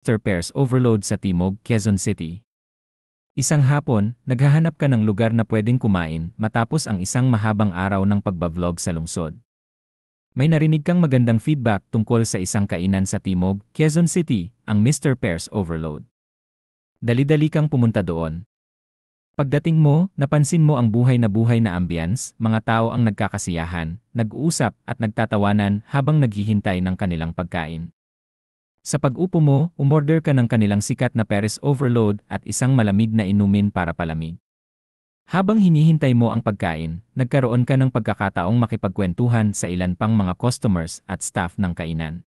Mr. Pears Overload sa Timog, Quezon City. Isang hapon, naghahanap ka ng lugar na pwedeng kumain matapos ang isang mahabang araw ng pagbablog sa lungsod. May narinig kang magandang feedback tungkol sa isang kainan sa Timog, Quezon City, ang Mr. Pears Overload. Dali-dali kang pumunta doon. Pagdating mo, napansin mo ang buhay na ambience, mga tao ang nagkakasiyahan, nag-uusap at nagtatawanan habang naghihintay ng kanilang pagkain. Sa pag-upo mo, umorder ka ng kanilang sikat na Pears Overload at isang malamig na inumin para palamig. Habang hinihintay mo ang pagkain, nagkaroon ka ng pagkakataong makipagkwentuhan sa ilan pang mga customers at staff ng kainan.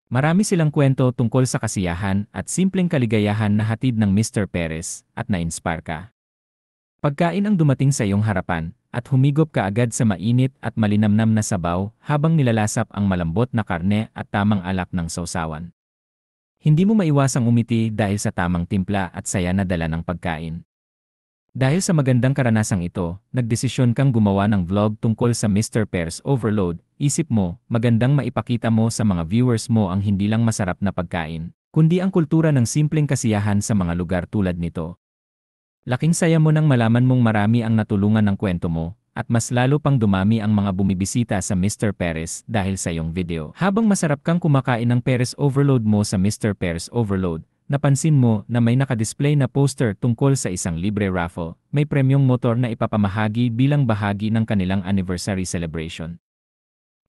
Marami silang kwento tungkol sa kasiyahan at simpleng kaligayahan na hatid ng Mr. Perez at na-inspire ka. Pagkain ang dumating sa iyong harapan at humigop ka agad sa mainit at malinamnam na sabaw habang nilalasap ang malambot na karne at tamang alak ng sausawan. Hindi mo maiwasang umiti dahil sa tamang timpla at saya na dala ng pagkain. Dahil sa magandang karanasang ito, nagdesisyon kang gumawa ng vlog tungkol sa Mr. Pears Overload. Isip mo, magandang maipakita mo sa mga viewers mo ang hindi lang masarap na pagkain, kundi ang kultura ng simpleng kasiyahan sa mga lugar tulad nito. Laking saya mo nang malaman mong marami ang natulungan ng kwento mo, at mas lalo pang dumami ang mga bumibisita sa Mr. Pears dahil sa iyong video. Habang masarap kang kumakain ng Pears Overload mo sa Mr. Pears Overload, napansin mo na may nakadisplay na poster tungkol sa isang libre raffle, may premyong motor na ipapamahagi bilang bahagi ng kanilang anniversary celebration.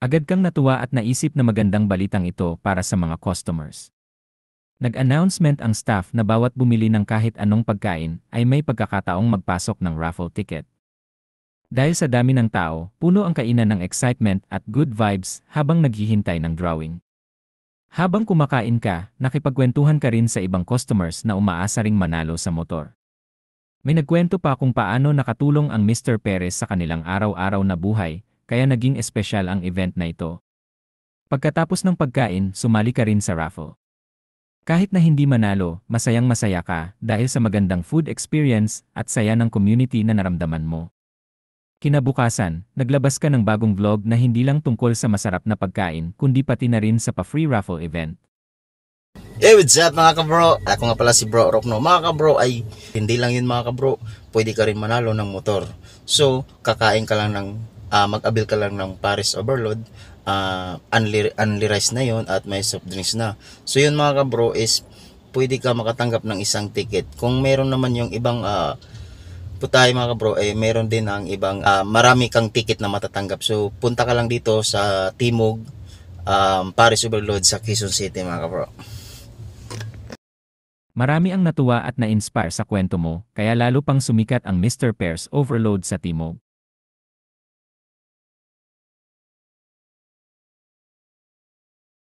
Agad kang natuwa at naisip na magandang balitang ito para sa mga customers. Nag-announcement ang staff na bawat bumili ng kahit anong pagkain ay may pagkakataong magpasok ng raffle ticket. Dahil sa dami ng tao, puno ang kainan ng excitement at good vibes habang naghihintay ng drawing. Habang kumakain ka, nakipagkwentuhan ka rin sa ibang customers na umaasa ring manalo sa motor. May nagkwento pa kung paano nakatulong ang Mr. Perez sa kanilang araw-araw na buhay, kaya naging espesyal ang event na ito. Pagkatapos ng pagkain, sumali ka rin sa raffle. Kahit na hindi manalo, masayang-masaya ka dahil sa magandang food experience at saya ng community na naramdaman mo. Kinabukasan, naglabas ka ng bagong vlog na hindi lang tungkol sa masarap na pagkain kundi pati na rin sa pa-free raffle event. Hey, what's up mga kabro? Ako nga pala si Bro Rockno. Mga kabro ay hindi lang yun mga kabro, pwede ka rin manalo ng motor. So, kakain ka lang ng, mag-abil ka lang ng Paris Overload, unli rice na yun at may soft drinks na. So yun mga kabro is pwede ka makatanggap ng isang ticket. Kung meron naman yung ibang putay mga kabro, meron din ang ibang marami kang ticket na matatanggap. So punta ka lang dito sa Timog, Paris Overload sa Quezon City mga kabro. Marami ang natuwa at na-inspire sa kwento mo, kaya lalo pang sumikat ang Mr. Pears Overload sa Timog.